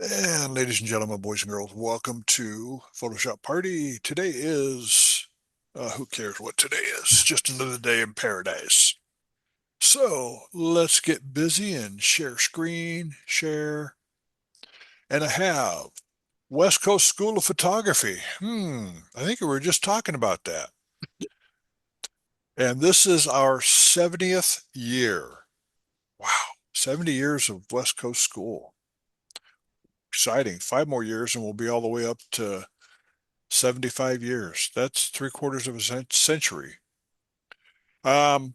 And ladies and gentlemen, boys and girls, welcome to Photoshop Party. Today is, who cares what today is? Just another day in paradise. So let's get busy and share screen, share. And I have West Coast School of Photography. I think we were just talking about that. And this is our 70th year. Wow, 70 years of West Coast School. Exciting. 5 more years and we'll be all the way up to 75 years. That's three-quarters of a century. Um,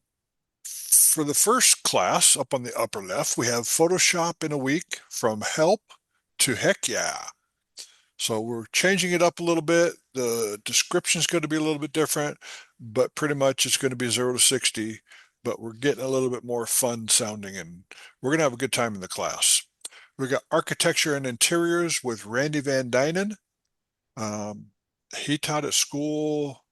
for the first class, up on the upper left, we have Photoshop in a week from help to heck yeah. So we're changing it up a little bit. The description is going to be a little bit different, but pretty much it's going to be 0 to 60. But we're getting a little bit more fun sounding, and we're going to have a good time in the class. We got architecture and interiors with Randy Van Dynen. Um, he taught at school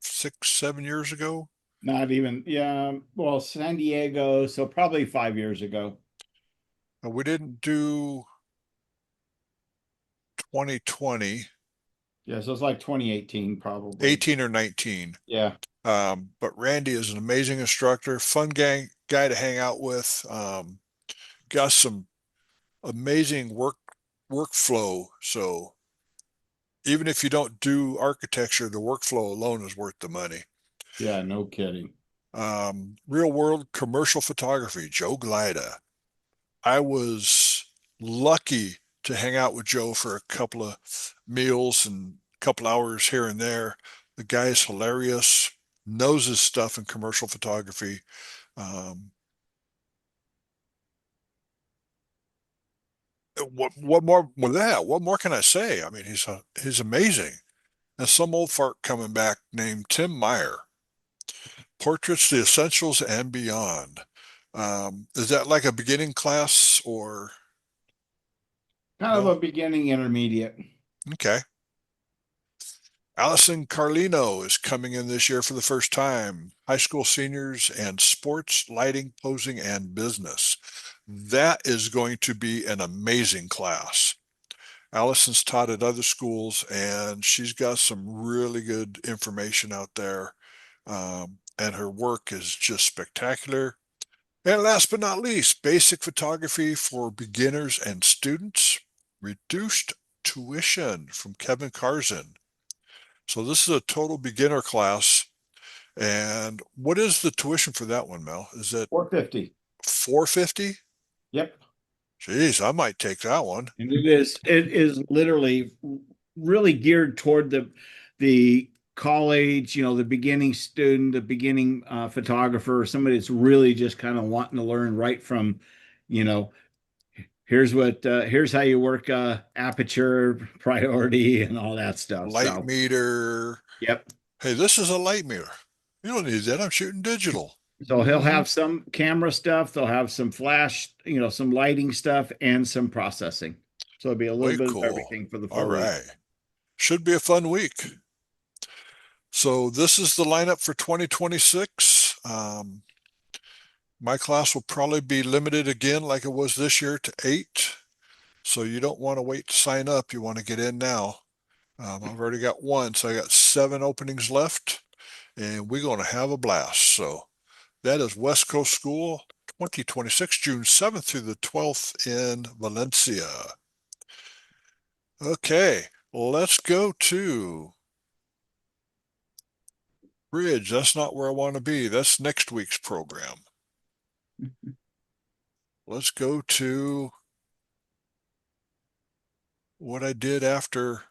6, 7 years ago. Not even, yeah. Well, San Diego, so probably 5 years ago. We didn't do 2020, Yeah, so it's like 2018, probably. 18 or 19. Yeah. But Randy is an amazing instructor, fun guy to hang out with. Got some amazing workflow. So even if you don't do architecture, the workflow alone is worth the money. Yeah, no kidding. Real world commercial photography, Joe Glida. I was lucky to hang out with Joe for a couple of meals and a couple hours here and there. The guy is hilarious, knows his stuff in commercial photography. Um, what more with that? What more can I say? I mean, he's amazing. And some old fart coming back named Tim Meyer. Portraits, the Essentials, and Beyond. Is that like a beginning class or Kind of no? a beginning intermediate. Okay. Allison Carlino is coming in this year for the first time. High school seniors and sports, lighting, posing, and business. That is going to be an amazing class. Allison's taught at other schools and she's got some really good information out there. And her work is just spectacular. And last but not least, basic photography for beginners and students. Reduced tuition from Kevin Karzin. So this is a total beginner class. And what is the tuition for that one, Mel? Is it 450. 450? Yep. Geez, I might take that one. And it is literally really geared toward the college, the beginning student, the beginning photographer, somebody that's really just kind of wanting to learn right from, you know, here's how you work aperture priority and all that stuff. Light So meter. yep. Hey, this is a light meter. You don't need that. I'm shooting digital. So he'll Hmm. have some camera stuff, they'll have some flash, some lighting stuff and some processing. So it'll be a little Way bit of cool. everything for the All full week. right. Should be a fun week. So this is the lineup for 2026. My class will probably be limited again, like it was this year, to 8. So you don't want to wait to sign up. You want to get in now. I've already got one, so I got 7 openings left, and we're going to have a blast. So that is West Coast School 2026, June 7th through the 12th in Valencia. Okay, let's go to Bridge. That's not where I want to be. That's next week's program. Let's go to what I did after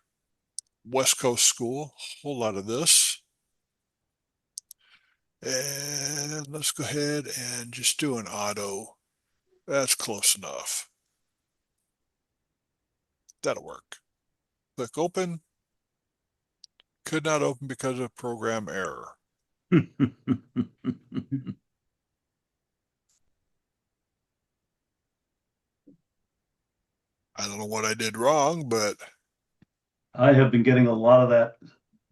West Coast School. A whole lot of this. And let's go ahead and just do an auto. That's close enough. That'll work. Click open. Could not open because of program error. I don't know what I did wrong, but I have been getting a lot of that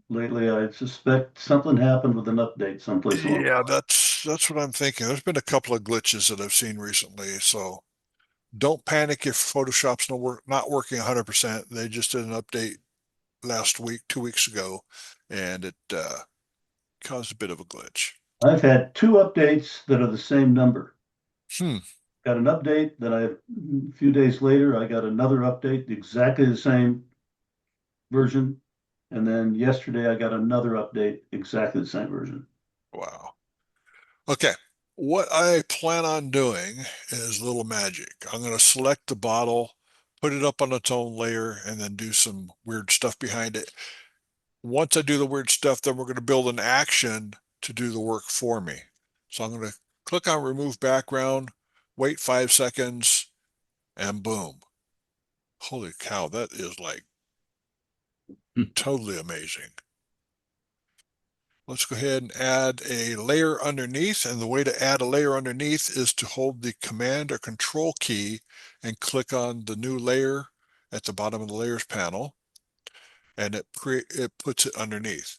lately. I suspect something happened with an update someplace along yeah, the that's what I'm thinking. There's been a couple of glitches that I've seen recently, so Don't panic if Photoshop's not working 100%. They just did an update last week, 2 weeks ago, and it caused a bit of a glitch. I've had 2 updates that are the same number. Hmm. Got an update, then a few days later, I got another update, exactly the same version. And then yesterday, I got another update, exactly the same version. Wow. Okay. What I plan on doing is a little magic. I'm going to select the bottle, put it up on its own layer, and then do some weird stuff behind it. Once I do the weird stuff, then we're going to build an action to do the work for me. So I'm going to click on remove background, wait 5 seconds, and boom. Holy cow, that is like totally amazing. Let's go ahead and add a layer underneath. And the way to add a layer underneath is to hold the Command or Control key and click on the new layer at the bottom of the layers panel. And it puts it underneath.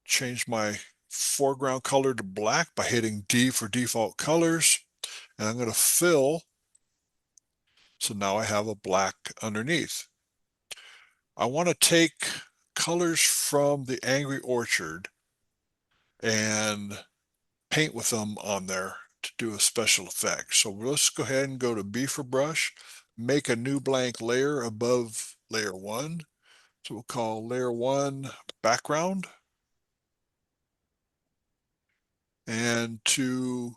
Change my foreground color to black by hitting D for default colors. And I'm going to fill. So now I have a black underneath. I want to take colors from the Angry Orchard and paint with them on there to do a special effect. So let's go ahead and go to B for brush, make a new blank layer above layer 1. So we'll call layer 1 background. And to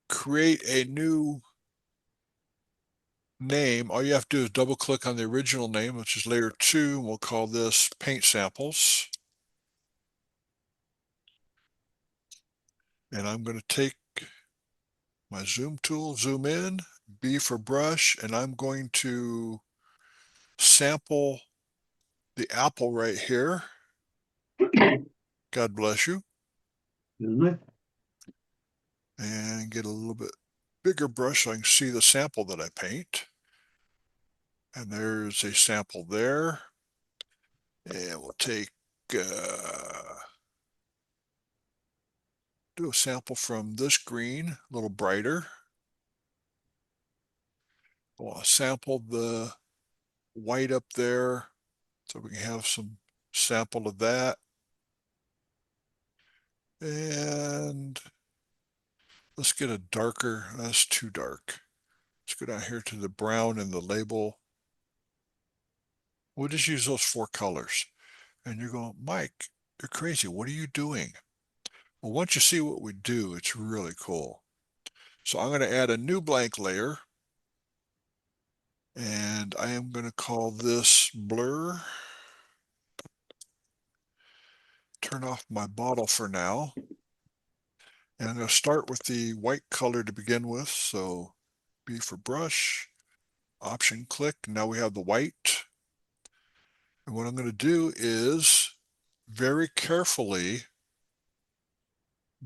create a new name, all you have to do is double click on the original name, which is layer 2, and we'll call this paint samples. And I'm going to take my zoom tool, zoom in, B for brush, and I'm going to sample the apple right here. God bless you. Isn't it? And get a little bit bigger brush so I can see the sample that I paint. And there's a sample there. And we'll take, do a sample from this green, a little brighter. We'll sample the white up there so we can have some sample of that. And let's get a darker, that's too dark. Let's go down here to the brown and the label. We'll just use those 4 colors. And you're going, Mike, you're crazy. What are you doing? Well, once you see what we do, it's really cool. So I'm going to add a new blank layer. And I am going to call this blur. Turn off my bottle for now. And I'm going to start with the white color to begin with. So B for brush, option click. Now we have the white. And what I'm going to do is very carefully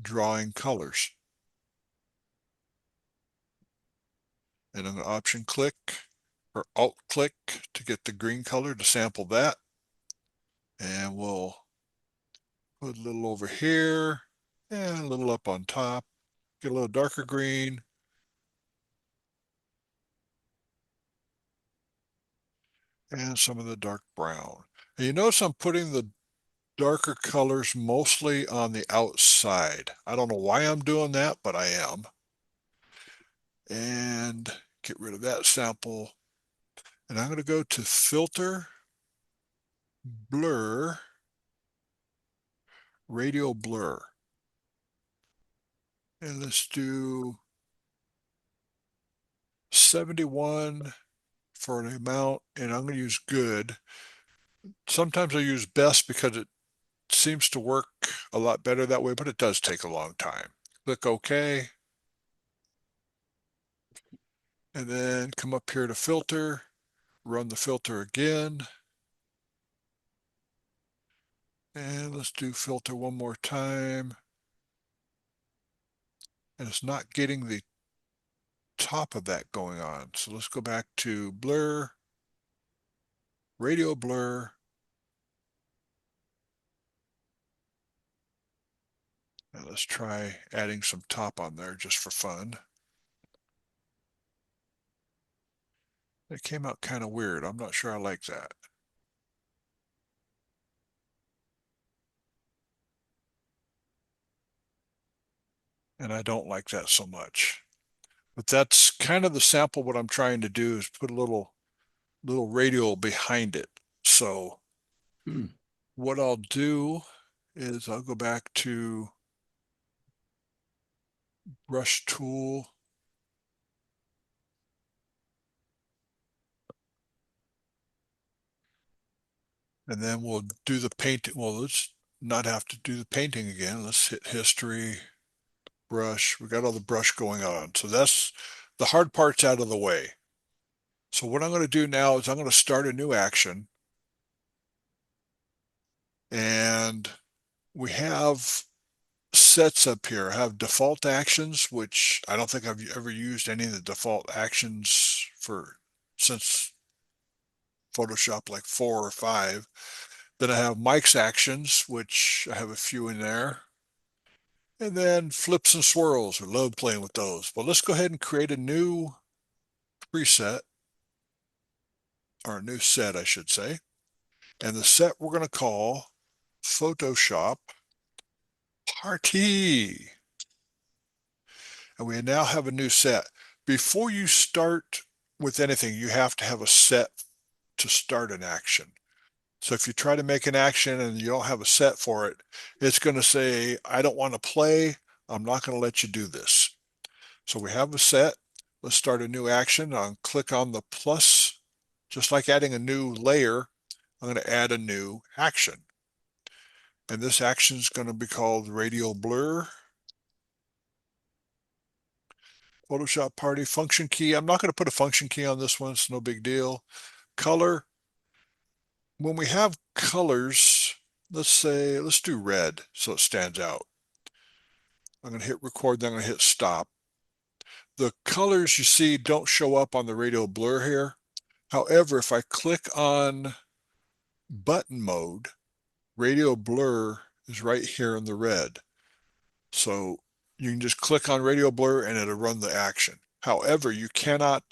drawing colors. And I'm going to option click or alt click to get the green color to sample that. And we'll put a little over here and a little up on top. Get a little darker green. And some of the dark brown. And you notice I'm putting the darker colors mostly on the outside. I don't know why I'm doing that, but I am. And get rid of that sample. And I'm going to go to Filter, Blur, Radial Blur. And let's do 71 for an amount, and I'm going to use good. Sometimes I use best because it seems to work a lot better that way, but it does take a long time. Click OK. And then come up here to filter, run the filter again. And let's do filter one more time. And it's not getting the top of that going on. So let's go back to blur, radial blur. And let's try adding some top on there just for fun. It came out kind of weird. I'm not sure I like that. And I don't like that so much. But that's kind of the sample. What I'm trying to do is put a little radial behind it. So Hmm. what I'll do is I'll go back to brush tool. And then we'll do the painting. Well, let's not have to do the painting again. Let's hit history, brush. We got all the brush going on. So that's the hard part's out of the way. So what I'm going to do now is I'm going to start a new action. And we have sets up here. I have default actions, which I don't think I've ever used any of the default actions for since Photoshop like 4 or 5. Then I have Mike's actions, which I have a few in there. And then flips and swirls. We love playing with those. But let's go ahead and create a new preset, or a new set, I should say. And the set we're going to call Photoshop Party. And we now have a new set. Before you start with anything, you have to have a set to start an action. So if you try to make an action and you don't have a set for it, it's going to say, I don't want to play. I'm not going to let you do this. So we have a set. Let's start a new action. I'll click on the plus. Just like adding a new layer, I'm going to add a new action. And this action is going to be called radial blur. Photoshop Party function key. I'm not going to put a function key on this one. It's no big deal. Color. When we have colors, let's do red so it stands out. I'm going to hit record, then I'm going to hit stop. The colors you see don't show up on the radial blur here. However, if I click on button mode, radial blur is right here in the red. So you can just click on radial blur and it'll run the action. However, you cannot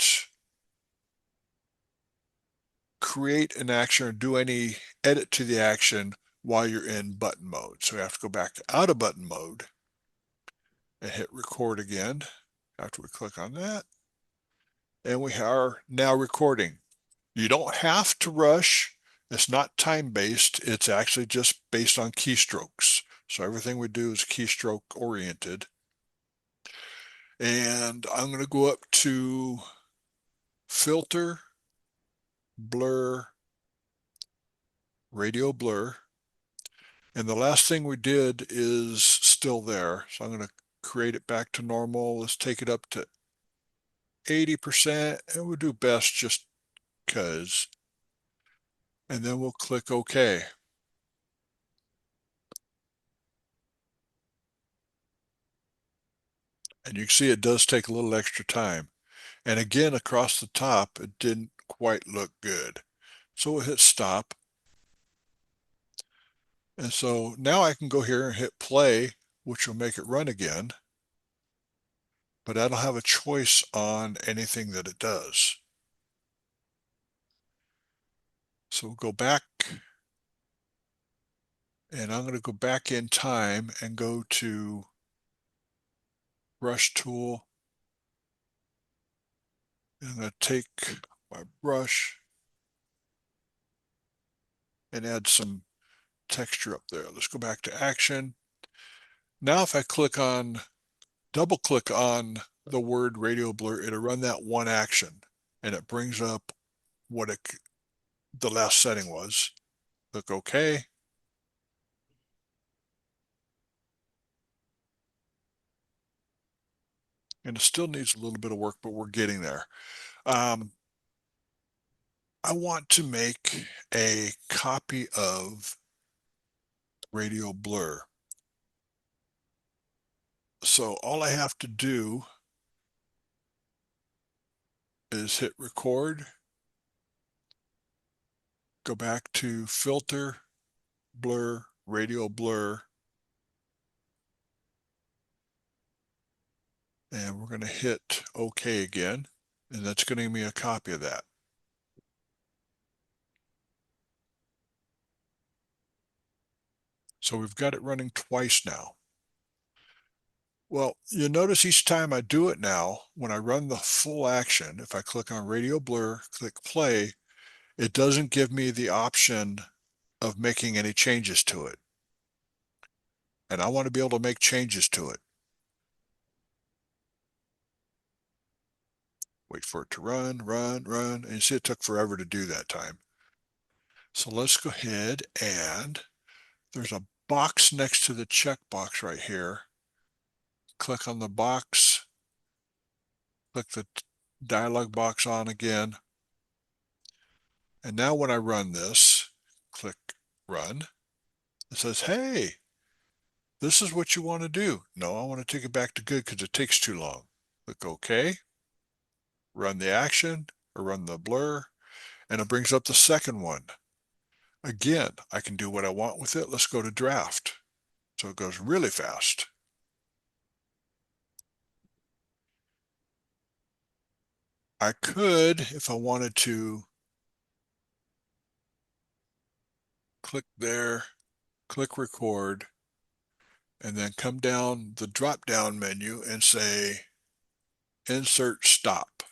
create an action or do any edit to the action while you're in button mode. So we have to go back out of button mode and hit record again after we click on that. And we are now recording. You don't have to rush. It's not time-based. It's actually just based on keystrokes. So everything we do is keystroke oriented. And I'm going to go up to filter, blur, radial blur. And the last thing we did is still there. So I'm going to create it back to normal. Let's take it up to 80%, and we'll do best just because. And then we'll click OK. And you can see it does take a little extra time. And again, across the top, it didn't quite look good. So we'll hit stop. And so now I can go here and hit play, which will make it run again. But I don't have a choice on anything that it does. So we'll go back, and I'm going to go back in time and go to brush tool. And I'm going to take my brush and add some texture up there. Let's go back to action. Now if I double click on the word radial blur, it'll run that one action and it brings up what the last setting was. Click OK. And it still needs a little bit of work, but we're getting there. I want to make a copy of radial blur. So all I have to do is hit record, go back to filter, blur, radial blur, and we're going to hit OK again, and that's going to give me a copy of that. So we've got it running twice now. Well, you notice each time I do it now, when I run the full action, if I click on radio blur, click play, it doesn't give me the option of making any changes to it. And I want to be able to make changes to it. Wait for it to run, and you see it took forever to do that time. So let's go ahead and there's a box next to the checkbox right here. Click on the box, click the dialog box on again. And now when I run this, click run, it says, hey, this is what you want to do. No, I want to take it back to good because it takes too long. Click OK, run the action or run the blur, and it brings up the second one. Again, I can do what I want with it. Let's go to draft. So it goes really fast. I could, if I wanted to, click there, click record, and then come down the drop-down menu and say insert stop.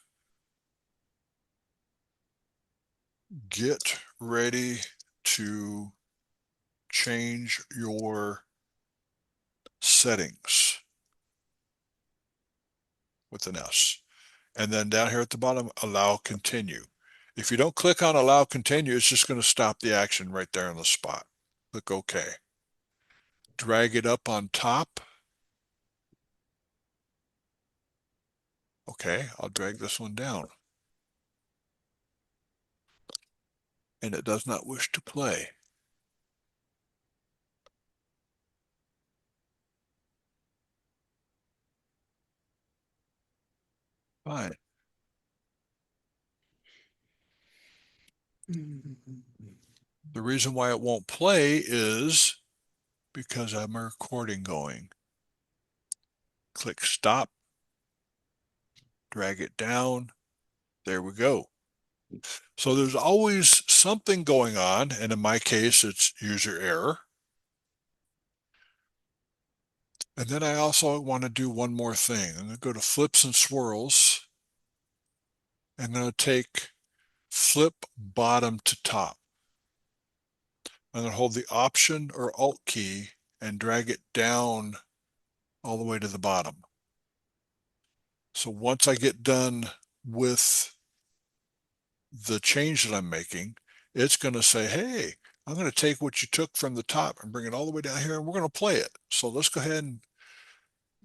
Get ready to change your settings with an S. And then down here at the bottom, allow continue. If you don't click on allow continue, it's just going to stop the action right there on the spot. Click OK. Drag it up on top. Okay, I'll drag this one down. And it does not wish to play. Fine. The reason why it won't play is because I'm a recording going. Click stop, drag it down. There we go. So there's always something going on, and in my case, it's user error. And then I also want to do one more thing. I'm going to go to flips and swirls. I'm going to take flip bottom to top. I'm going to hold the Option or Alt key and drag it down all the way to the bottom. So once I get done with the change that I'm making, it's going to say, hey, I'm going to take what you took from the top and bring it all the way down here, and we're going to play it. So let's go ahead and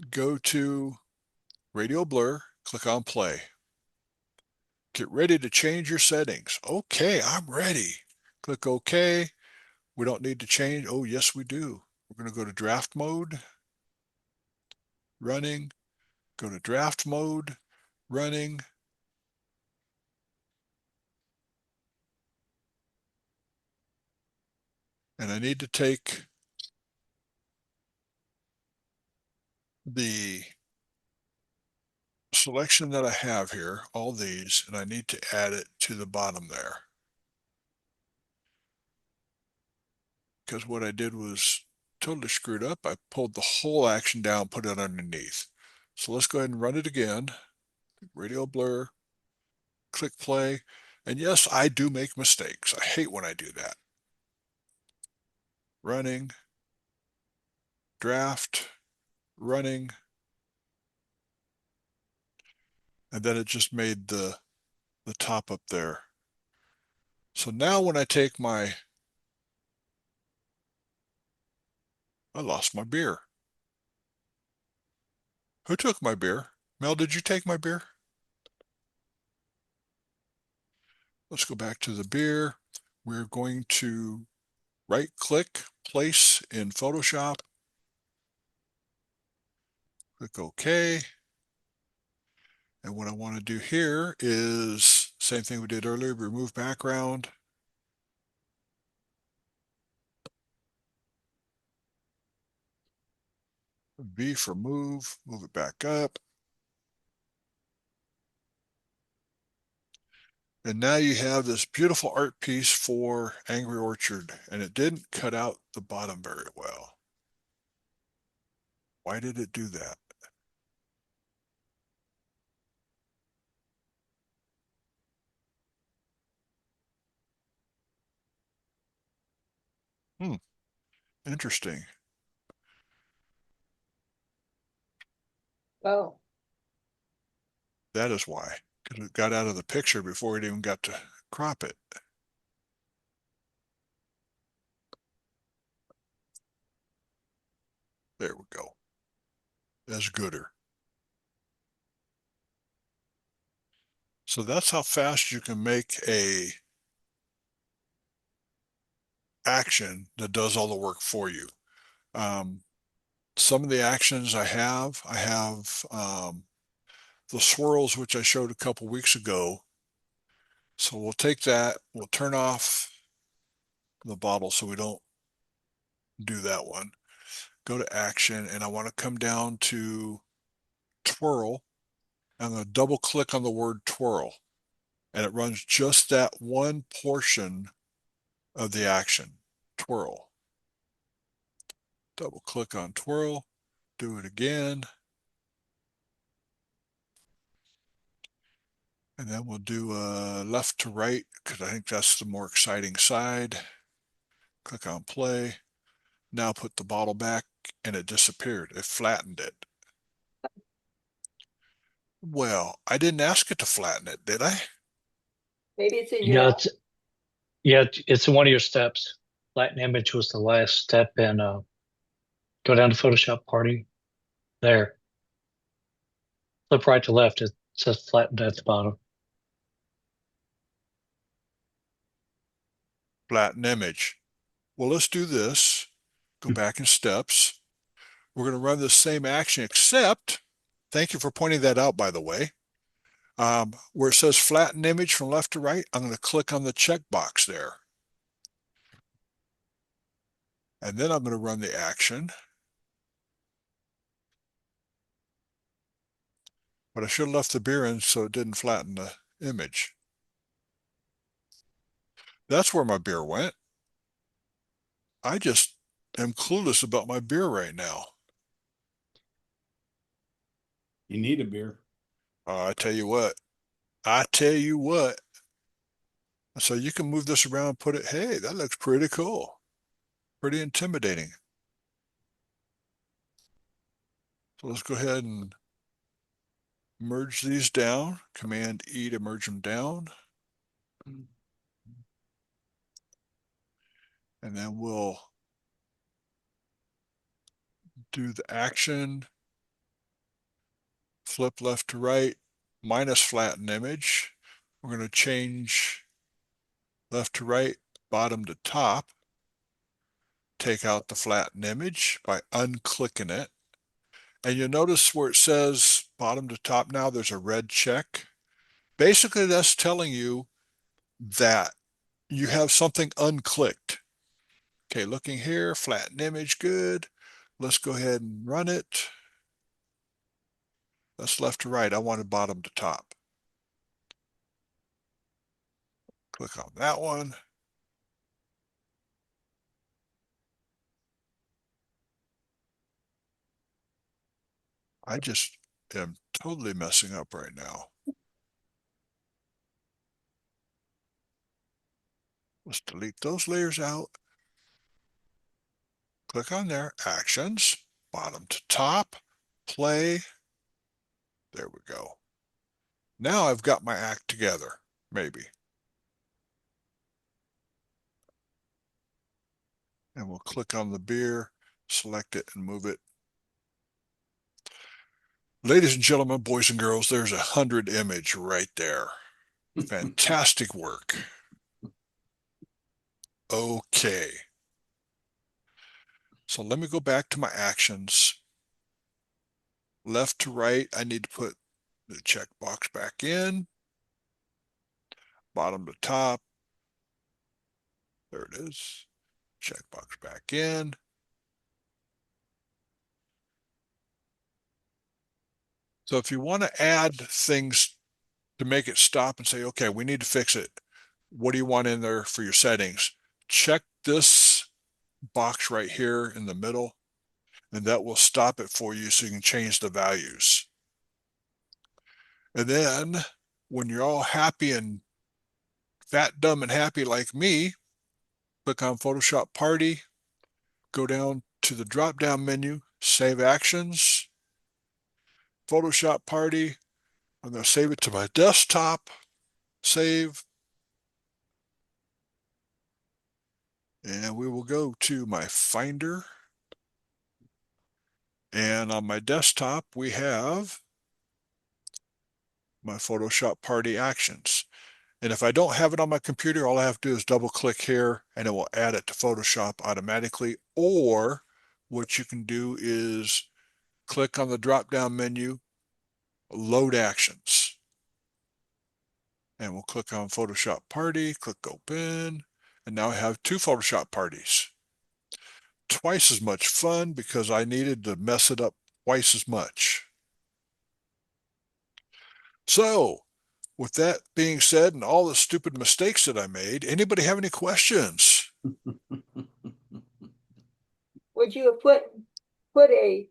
go to Radio Blur, click on play. Get ready to change your settings. Okay, I'm ready. Click OK. We don't need to change. Oh, yes, we do. We're going to go to draft mode, running, go to draft mode, running. And I need to take the selection that I have here, all these, and I need to add it to the bottom there. Because what I did was totally screwed up. I pulled the whole action down, put it underneath. So let's go ahead and run it again. Radio blur, click play. And yes, I do make mistakes. I hate when I do that. Running, draft, running. And then it just made the top up there. So now when I take I lost my beer. Who took my beer? Mel, did you take my beer? Let's go back to the beer. We're going to right click, place in Photoshop. Click OK. And what I want to do here is same thing we did earlier, remove background. V for move it back up. And now you have this beautiful art piece for Angry Orchard, and it didn't cut out the bottom very well. Why did it do that? Interesting. Oh, That is why, because it got out of the picture before it even got to crop it. There we go. That's gooder. So that's how fast you can make a action that does all the work for you. Um, some of the actions I have the swirls, which I showed a couple weeks ago. So we'll take that, we'll turn off the bottle so we don't do that one. Go to action, and I want to come down to twirl. I'm going to double click on the word twirl, and it runs just that one portion of the action, twirl. Double click on twirl, do it again. And then we'll do left to right, because I think that's the more exciting side. Click on play. Now put the bottle back, and it disappeared. It flattened it. Well, I didn't ask it to flatten it, did I? maybe it's in your Yeah, app. it's one of your steps. Flatten image was the last step, and go down to Photoshop Party. There, flip right to left. It says flattened at the bottom. Flatten image. Well, let's do this. Go back in steps. We're going to run the same action, except, thank you for pointing that out, by the way. Where it says flatten image from left to right, I'm going to click on the checkbox there. And then I'm going to run the action. But I should have left the beer in so it didn't flatten the image. That's where my beer went. I just am clueless about my beer right now. You need a beer. I tell you what. I tell you what. So you can move this around and put it, hey, that looks pretty cool. Pretty intimidating. So let's go ahead and merge these down. Command E to merge them down. And then we'll do the action. Flip left to right, minus flatten image. We're going to change left to right, bottom to top. Take out the flatten image by unclicking it. And you'll notice where it says bottom to top now, there's a red check. Basically, that's telling you that you have something unclicked. Okay, looking here, flatten image, good. Let's go ahead and run it. That's left to right. I wanted bottom to top. Click on that one. I just am totally messing up right now. Let's delete those layers out. Click on there, actions, bottom to top, play. There we go. Now I've got my act together, maybe. And we'll click on the beer, select it, and move it. Ladies and gentlemen, boys and girls, there's 100 image right there. Fantastic work. Okay. So let me go back to my actions. Left to right, I need to put the checkbox back in. Bottom to top. There it is. Checkbox back in. So if you want to add things to make it stop and say, okay, we need to fix it. What do you want in there for your settings? Check this box right here in the middle, and that will stop it for you so you can change the values. And then when you're all happy and fat, dumb, and happy like me, click on Photoshop Party, go down to the drop-down menu, Save Actions, Photoshop Party. I'm going to save it to my desktop, save, and we will go to my Finder. And on my desktop, we have my Photoshop Party actions. And if I don't have it on my computer, all I have to do is double click here and it will add it to Photoshop automatically. Or what you can do is click on the drop-down menu, Load Actions. And we'll click on Photoshop Party, click Open, and now I have 2 Photoshop parties. Twice as much fun because I needed to mess it up twice as much. So, with that being said and all the stupid mistakes that I made, anybody have any questions? Would you have put a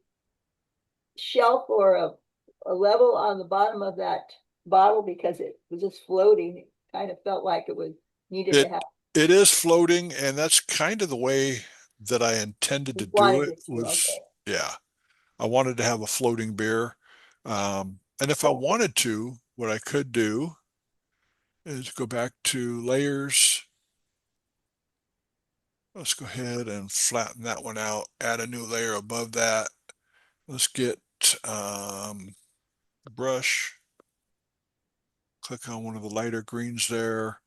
shelf or a level on the bottom of that bottle because it was just floating? It kind of felt like it was needed to have. It is floating, and that's kind of the way that I intended to Just do wanted it it to, was, okay. yeah, I wanted to have a floating beer. And if I wanted to, what I could do is go back to layers. Let's go ahead and flatten that one out, add a new layer above that. Let's get the brush, click on one of the lighter greens there.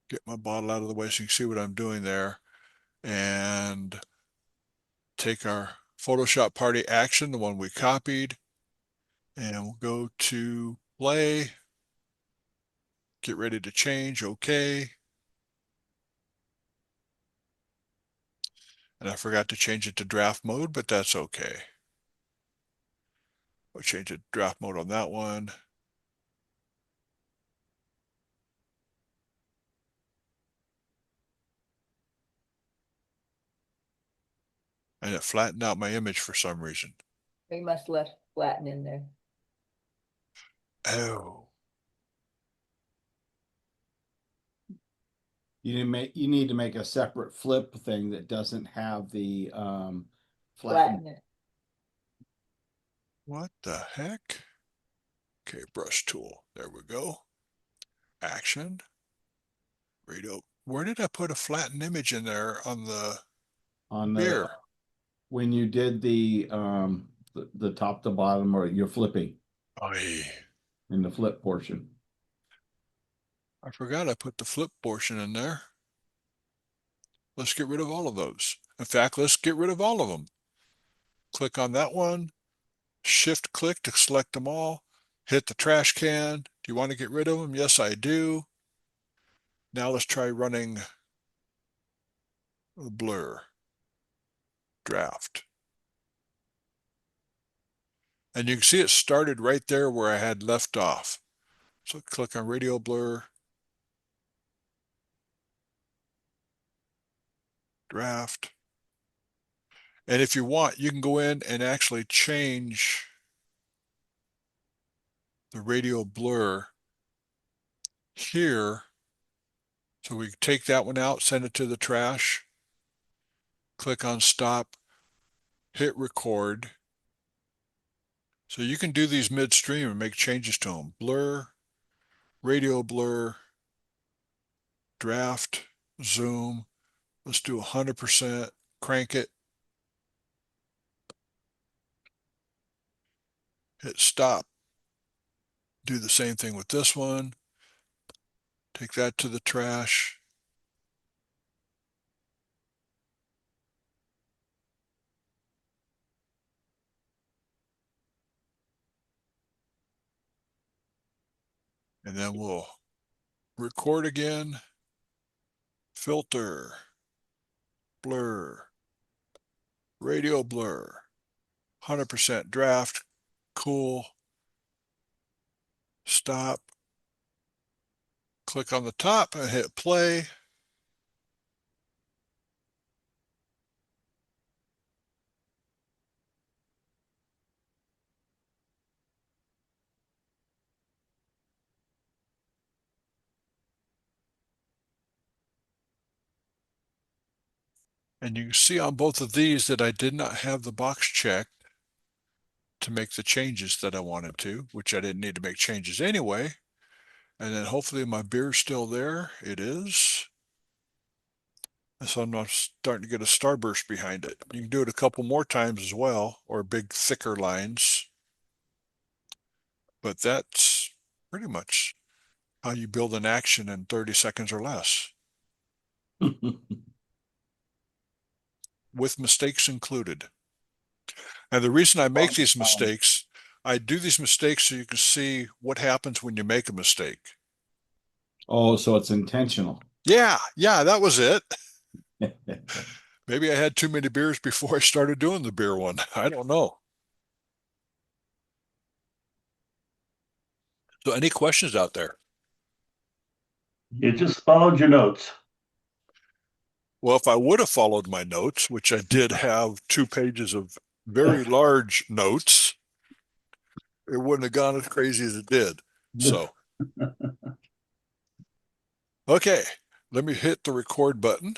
Get my bottle out of the way so you can see what I'm doing there. And take our Photoshop Party action, the one we copied, and we'll go to play, get ready to change, okay. And I forgot to change it to draft mode, but that's okay. We'll change it to draft mode on that one. And it flattened out my image for some reason. They must left flatten in there. Oh, You need to make a separate flip thing that doesn't have the Flatten flatten. it. what the heck? Okay, brush tool. There we go. Action. Radio. Where did I put a flattened image in there on the On the beer? when you did the top to bottom, or you're flipping Oy. in the flip portion. I forgot I put the flip portion in there. Let's get rid of all of those. In fact, let's get rid of all of them. Click on that one, shift click to select them all, hit the trash can. Do you want to get rid of them? Yes, I do. Now let's try running the blur draft. And you can see it started right there where I had left off. So click on radio blur, draft. And if you want, you can go in and actually change the radio blur here. So we take that one out, send it to the trash, click on stop, hit record. So you can do these midstream and make changes to them. Blur, radio blur, draft, zoom. Let's do 100%, crank it. Hit stop. Do the same thing with this one. Take that to the trash. And then we'll record again. Filter, blur, radio blur, 100% draft, cool, stop, click on the top and hit play. And you can see on both of these that I did not have the box checked to make the changes that I wanted to, which I didn't need to make changes anyway. And then hopefully my beer's still there. It is. So I'm not starting to get a starburst behind it. You can do it a couple more times as well, or big thicker lines. But that's pretty much how you build an action in 30 seconds or less, with mistakes included. And the reason I make these mistakes, I do these mistakes so you can see what happens when you make a mistake. Oh, so it's intentional. Yeah, that was it. Maybe I had too many beers before I started doing the beer one. I don't know. So any questions out there? You just followed your notes. Well, if I would have followed my notes, which I did have 2 pages of very large notes, it wouldn't have gone as crazy as it did. So, okay, let me hit the record button.